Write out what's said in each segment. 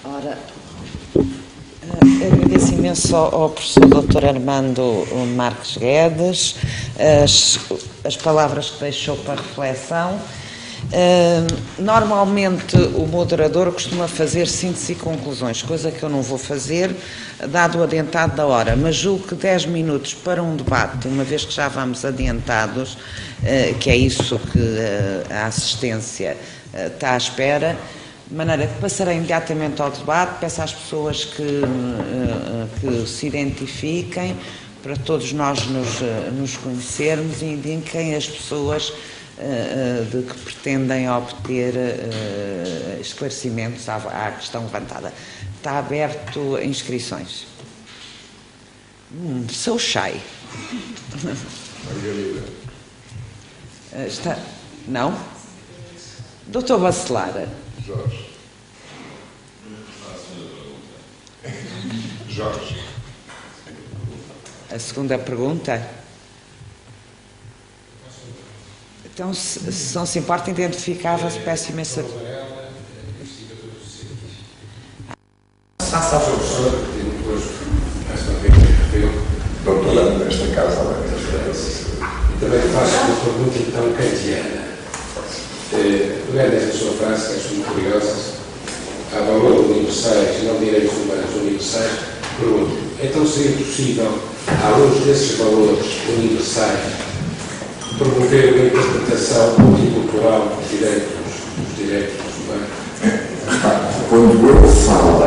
Ora, agradeço imenso ao professor Dr. Armando Marques Guedes as palavras que deixou para reflexão. Normalmente o moderador costuma fazer síntese e conclusões, coisa que eu não vou fazer, dado o adiantado da hora, mas julgo que 10 minutos para um debate, uma vez que já vamos adiantados, que é isso que a assistência está à espera, de maneira que passarei imediatamente ao debate. Peço às pessoas que se identifiquem, para todos nós nos conhecermos, e indiquem as pessoas de que pretendem obter esclarecimentos à questão levantada. Está aberto inscrições. Sou shy. Margarida. Está... Não? Doutor Bacelar. Jorge. A segunda pergunta. Então, se não se importa, identificava-se, peço imensa... Faça a professora, que depois, mais uma vez, referiu, doutorando nesta casa, além das referências. E também faço uma pergunta, então, kantiana. Pegando essa sua frase, que acho muito curiosa, há valores universais, não direitos humanos universais, pergunto, então seria possível, à luz desses valores universais, promover uma interpretação multicultural dos direitos humanos? Quando eu falo...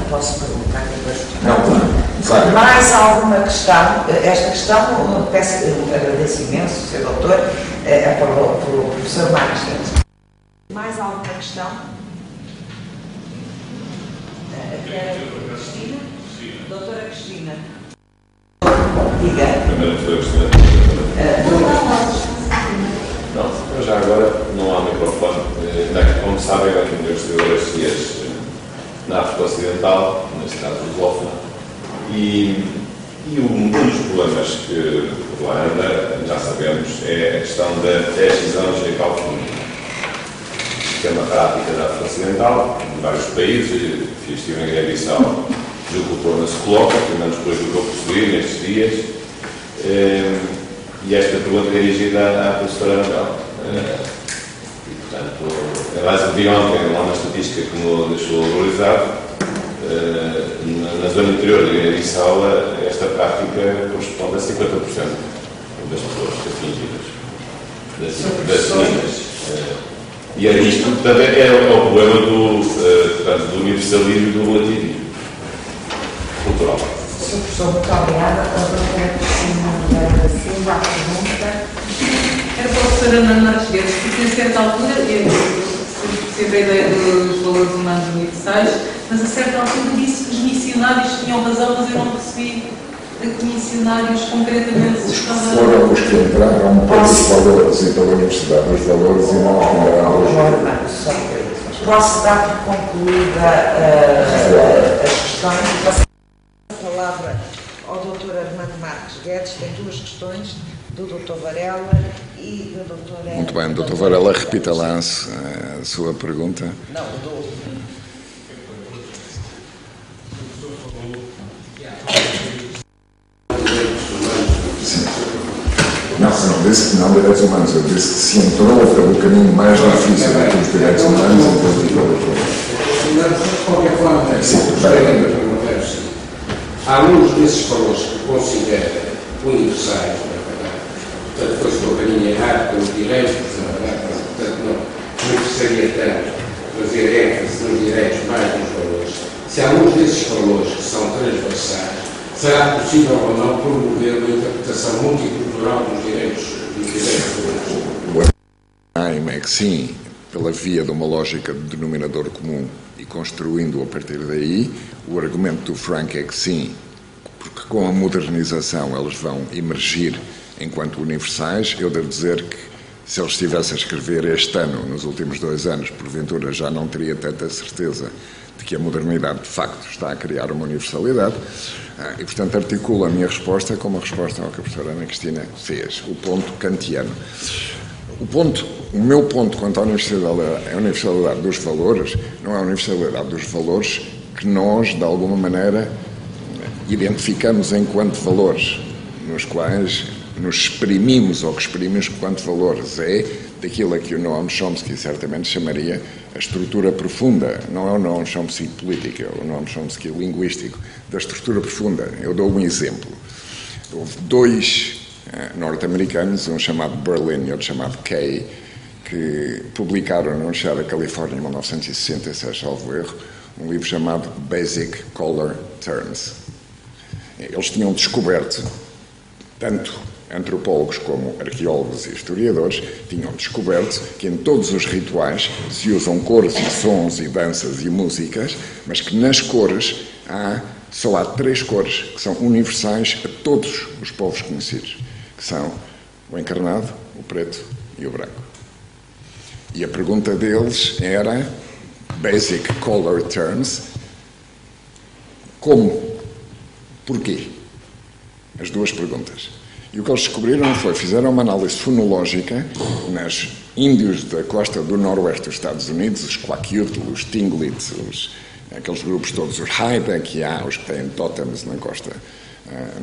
Posso perguntar depois? Não. Mais alguma questão? Esta questão, peço, agradeço imenso, Sr. Doutor, é para o professor Marques Guedes. Mais alguma questão? Cristina? Doutora Cristina. Diga. Não, já agora não há microfone. Como sabem, eu aqui no Investigador Cias na África Ocidental, neste caso lusófona, e um dos problemas que por lá anda, já sabemos, é a questão da excisão genital feminina, que é uma prática da África Ocidental, em vários países. Estive em Guiné-Bissau, julgo que o problema se coloca, pelo menos depois do que eu percebi nestes dias. E esta pergunta é dirigida à professora Anabel. E, portanto, aliás, eu vi ontem lá uma estatística que me deixou horrorizado. Na zona interior da Guiné-Bissau, esta prática corresponde a 50% das pessoas atingidas, das meninas. E é isto, portanto, é o problema do universalismo e do relativismo cultural. Sr. Professor, muito obrigada. A doutora Cristina Moreira da Silva, a pergunta. Era para a professora Ana Marques Guedes, porque a certa altura, eu sempre a ideia dos valores humanos universais, mas a certa altura disse que os missionários tinham razão, mas eu não percebi que missionários concretamente se estavam... Foram os que entraram pelos valores e pela Universidade dos Valores e não apoiaram os... Posso dar por concluída as questões e passar a palavra ao Dr. Armando Marques Guedes. Tem duas questões, do Dr. Varela e do Dr. Muito bem, Dr. Varela, repita lá a sua pergunta. Não, Não disse que não direitos humanos, eu disse que se entrou pelo caminho mais difícil do que os direitos humanos e depois de De qualquer forma, à luz desses valores que considera universais, portanto, foi pelo caminho errado, pelos direitos, portanto, não precisaria tanto fazer ênfase nos direitos mais nos valores. Se à luz desses valores que são transversais, será possível ou não promover uma interpretação multicultural dos direitos humanos? É que sim, pela via de uma lógica de denominador comum e construindo a partir daí, o argumento do Frank é que sim, porque com a modernização eles vão emergir enquanto universais. Eu devo dizer que se ele estivesse a escrever este ano, nos últimos 2 anos, porventura já não teria tanta certeza de que a modernidade de facto está a criar uma universalidade. E, portanto, articulo a minha resposta como a resposta ao que a professora Ana Cristina fez, o ponto kantiano. O meu ponto quanto à universalidade dos valores não é a universalidade dos valores que nós, de alguma maneira, identificamos enquanto valores, nos quais nos exprimimos ou que exprimimos enquanto valores. É daquilo a que o Noam Chomsky certamente chamaria a estrutura profunda. Não é o Noam Chomsky político, é o Noam Chomsky linguístico, da estrutura profunda. Eu dou um exemplo. Houve dois norte-americanos, um chamado Berlin e outro chamado Kay, que publicaram na Universidade da Califórnia em 1966, salvo erro, um livro chamado Basic Color Terms. Eles tinham descoberto, tanto antropólogos como arqueólogos e historiadores, tinham descoberto que em todos os rituais se usam cores e sons e danças e músicas, mas que nas cores só há 3 cores que são universais a todos os povos conhecidos, que são o encarnado, o preto e o branco. E a pergunta deles era, Basic Color Terms, como? Porquê? As duas perguntas. E o que eles descobriram fizeram uma análise fonológica nas índios da costa do noroeste dos Estados Unidos, os Kwakiutl, os Tlingit, aqueles grupos todos, os Haida, que há, os que têm tótems na costa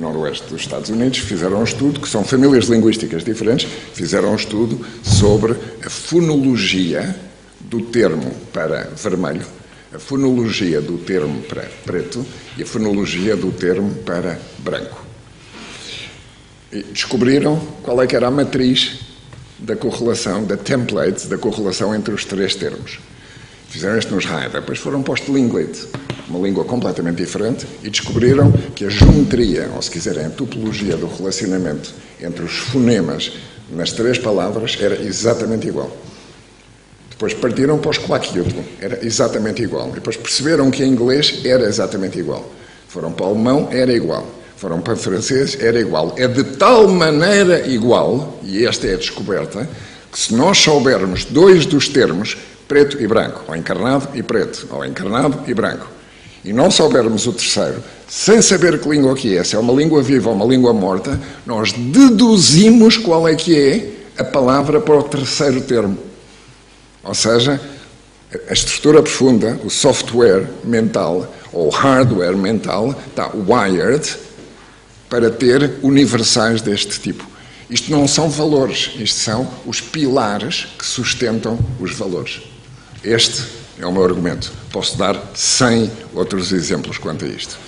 noroeste dos Estados Unidos, fizeram um estudo, que são famílias linguísticas diferentes, fizeram um estudo sobre a fonologia do termo para vermelho, a fonologia do termo para preto e a fonologia do termo para branco. E descobriram qual é que era a matriz da correlação, da template, da correlação entre os 3 termos. Fizeram isto nos Haida, depois foram para os Tlingit, uma língua completamente diferente, e descobriram que a geometria, ou se quiserem, a topologia do relacionamento entre os fonemas nas 3 palavras era exatamente igual. Depois partiram para os Kwakiutl, era exatamente igual. E depois perceberam que em inglês era exatamente igual. Foram para o alemão, era igual. Foram para o francês, era igual. É de tal maneira igual, e esta é a descoberta, que se nós soubermos 2 dos termos, preto e branco, ou encarnado e preto, ou encarnado e branco, e não soubermos o terceiro, sem saber que língua que é, se é uma língua viva ou uma língua morta, nós deduzimos qual é que é a palavra para o terceiro termo. Ou seja, a estrutura profunda, o software mental, ou o hardware mental, está wired para ter universais deste tipo. Isto não são valores, isto são os pilares que sustentam os valores. Este é o meu argumento. Posso dar 100 outros exemplos quanto a isto.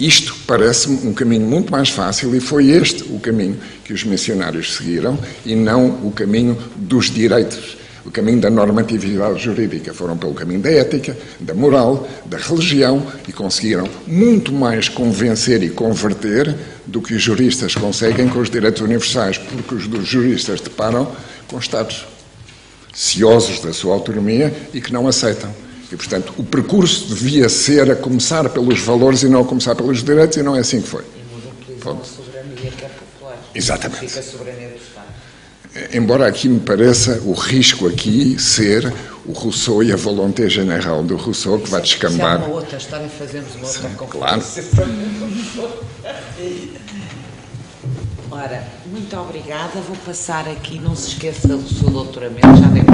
Isto parece-me um caminho muito mais fácil e foi este o caminho que os missionários seguiram e não o caminho dos direitos, o caminho da normatividade jurídica. Foram pelo caminho da ética, da moral, da religião e conseguiram muito mais convencer e converter do que os juristas conseguem com os direitos universais, porque os juristas deparam com Estados ciosos da sua autonomia e que não aceitam. E, portanto, o percurso devia ser a começar pelos valores e não a começar pelos direitos, e não é assim que foi. E monopolizam a soberania que é popular. Exatamente. Fica a soberania do Estado. Embora aqui me pareça o risco aqui ser o Rousseau e a volonté générale do Rousseau que vai descambar. Se há uma outra história, fazemos uma outra conferência. Claro. Ora, muito obrigada. Vou passar aqui, não se esqueça do seu doutoramento, já dei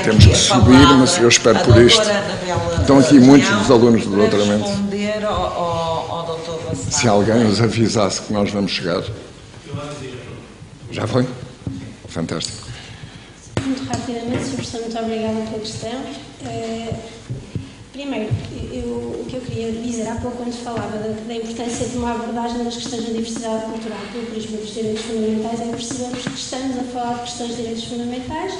temos que subir, mas eu espero por isto. Estão aqui muitos dos alunos do doutoramento. Responder ao doutor Bacelar. Se alguém nos avisasse que nós vamos chegar. Já foi? Fantástico. Muito rapidamente, Sr. Professor, muito obrigada pela questão. Primeiro, o que eu queria dizer há pouco, quando falava da importância de uma abordagem das questões da diversidade cultural pelo prisma dos direitos fundamentais, é percebermos que estamos a falar de questões de direitos fundamentais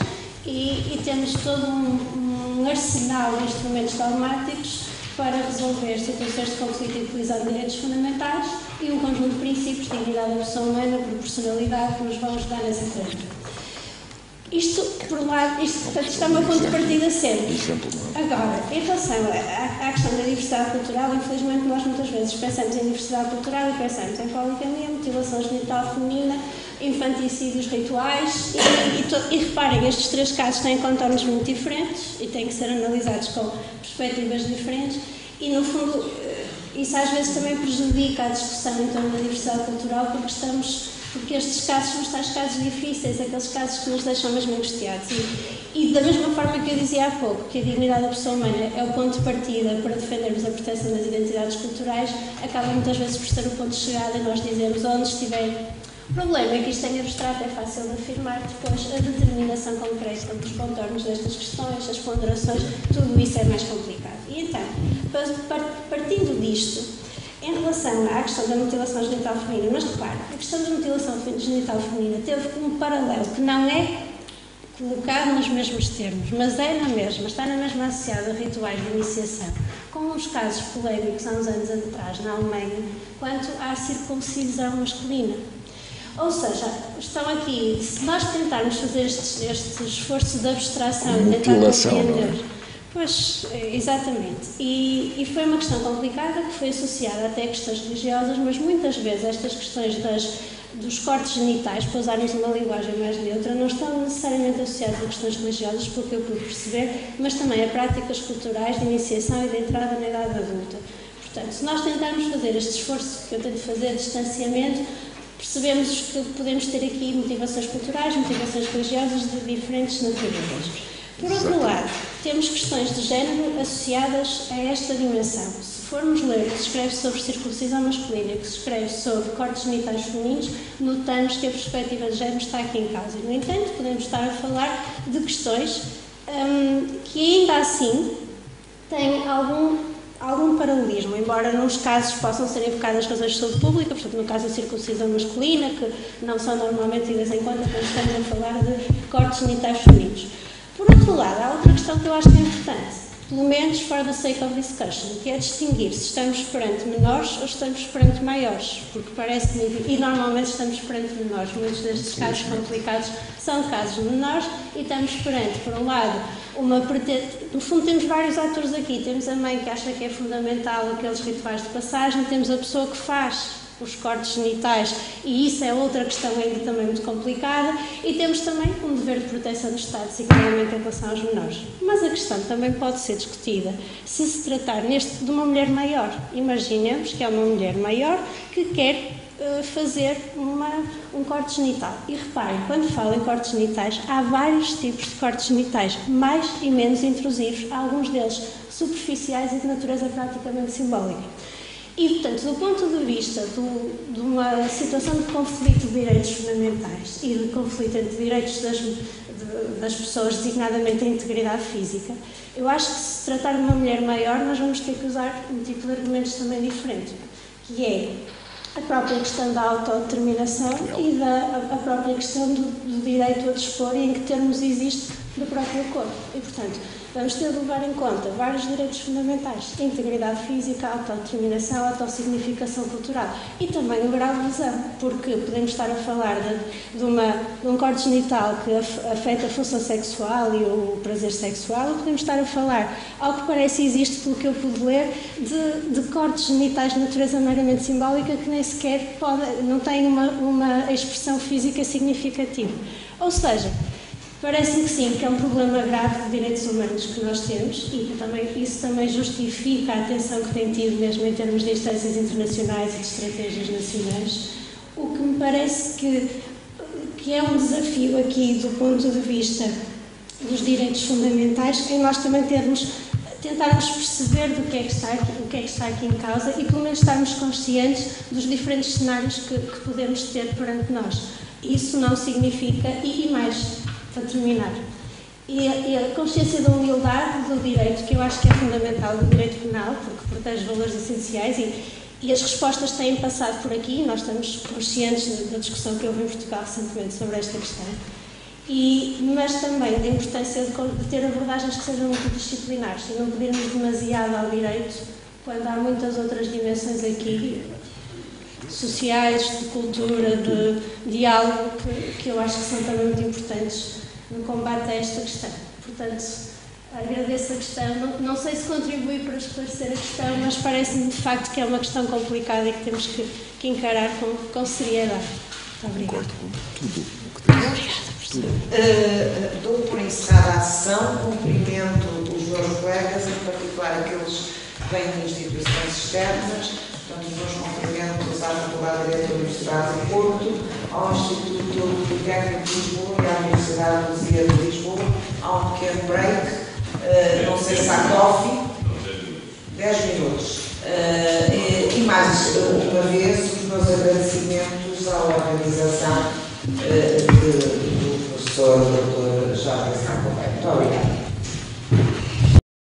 e temos todo um arsenal de instrumentos dogmáticos para resolver situações de conflito e utilizar direitos fundamentais e um conjunto de princípios de dignidade da pessoa humana, proporcionalidade, que nos vão ajudar nessa tarefa. Isto, por um lado, portanto, está uma ponto de partida sempre. Agora, em relação à questão da diversidade cultural, infelizmente nós muitas vezes pensamos em diversidade cultural e pensamos em poligamia, mutilação genital feminina, infanticídios rituais e reparem, estes 3 casos têm contornos muito diferentes e têm que ser analisados com perspectivas diferentes e, no fundo, isso às vezes também prejudica a discussão em torno da diversidade cultural porque estamos porque estes casos são os tais casos difíceis, aqueles casos que nos deixam mesmo angustiados. E da mesma forma que eu dizia há pouco, que a dignidade da pessoa humana é o ponto de partida para defendermos a proteção das identidades culturais, acaba muitas vezes por ser o ponto de chegada e nós dizemos onde estiver. O problema é que isto em abstrato é fácil de afirmar, depois a determinação concreta dos contornos destas questões, as ponderações, tudo isso é mais complicado. E então, partindo disto, em relação à questão da mutilação genital feminina, mas repare, a questão da mutilação genital feminina teve um paralelo que não é colocado nos mesmos termos, mas é na mesma, está na mesma associada a rituais de iniciação, com uns casos polémicos há uns anos atrás na Alemanha, quanto à circuncisão masculina. Ou seja, estão aqui, se nós tentarmos fazer este esforço de abstração e tentar compreender... Pois, exatamente. E foi uma questão complicada que foi associada até a questões religiosas, mas muitas vezes estas questões dos cortes genitais, para usarmos uma linguagem mais neutra, não estão necessariamente associadas a questões religiosas, pelo que eu pude perceber, mas também a práticas culturais de iniciação e de entrada na idade adulta. Portanto, se nós tentarmos fazer este esforço que eu tento fazer de distanciamento, percebemos que podemos ter aqui motivações culturais, motivações religiosas de diferentes naturezas. Por outro lado, temos questões de género associadas a esta dimensão. Se formos ler o que se escreve sobre circuncisão masculina e o que se escreve sobre cortes genitais femininos, notamos que a perspectiva de género está aqui em causa. No entanto, podemos estar a falar de questões que ainda assim têm algum paralelismo, embora nos casos possam ser invocadas razões de saúde pública, portanto, no caso da circuncisão masculina, que não são normalmente tidas em conta quando estamos a falar de cortes genitais femininos. Por outro lado, há outra questão que eu acho que é importante, pelo menos for the sake of discussion, que é distinguir se estamos perante menores ou estamos perante maiores, porque parece-me, e normalmente estamos perante menores, muitos destes casos complicados são casos menores, e estamos perante, por um lado, no fundo temos vários atores aqui, temos a mãe que acha que é fundamental aqueles rituais de passagem, temos a pessoa que faz os cortes genitais, e isso é outra questão ainda também muito complicada, e temos também um dever de proteção do Estado, seguramente em relação aos menores. Mas a questão também pode ser discutida se tratar de uma mulher maior. Imaginemos que é uma mulher maior que quer fazer um corte genital. E reparem, quando falo em cortes genitais, há vários tipos de cortes genitais, mais e menos intrusivos, alguns deles superficiais e de natureza praticamente simbólica. E, portanto, do ponto de vista de uma situação de conflito de direitos fundamentais e de conflito entre direitos das pessoas, designadamente a integridade física, eu acho que se tratar de uma mulher maior, nós vamos ter que usar um tipo de argumentos também diferente, que é a própria questão da autodeterminação e a própria questão do direito a dispor e em que termos existe do próprio corpo. E, portanto, vamos ter de levar em conta vários direitos fundamentais, integridade física, autodeterminação, autossignificação cultural e também o grau de lesão, porque podemos estar a falar de um corte genital que afeta a função sexual e o prazer sexual, ou podemos estar a falar, ao que parece existe, pelo que eu pude ler, de cortes genitais de natureza meramente simbólica que nem sequer não têm uma expressão física significativa. Ou seja, parece-me que sim, que é um problema grave de direitos humanos que nós temos e isso também justifica a atenção que tem tido mesmo em termos de instâncias internacionais e de estratégias nacionais. O que me parece que é um desafio aqui do ponto de vista dos direitos fundamentais é nós também tentarmos perceber o que é que está aqui em causa e pelo menos estarmos conscientes dos diferentes cenários que podemos ter perante nós. Isso não significa, e mais, para terminar, e a consciência da humildade do direito, que eu acho que é fundamental, do direito penal, porque protege valores essenciais e as respostas têm passado por aqui, nós estamos conscientes da discussão que houve em Portugal recentemente sobre esta questão, mas também da importância de ter abordagens que sejam multidisciplinares e não pedirmos demasiado ao direito quando há muitas outras dimensões aqui, sociais, de cultura, de diálogo, que eu acho que são também muito importantes no combate a esta questão. Portanto, agradeço a questão. Não sei se contribui para esclarecer a questão, mas parece-me de facto que é uma questão complicada e que temos que encarar com seriedade. Muito obrigada. Concordo com tudo o que tens. Obrigada, professora. Dou por encerrada a sessão, cumprimento os meus colegas, em particular aqueles que vêm de instituições externas, portanto, os meus cumprimentos à Faculdade de Direito da Universidade do Porto, ao Instituto Técnico de Lisboa e à Universidade de Lusíada de Lisboa. Há um pequeno break, não sei se há coffee, 10 minutos. E mais uma vez, os meus agradecimentos à organização do professor Dr. Jorge Sá Correia. Muito obrigada.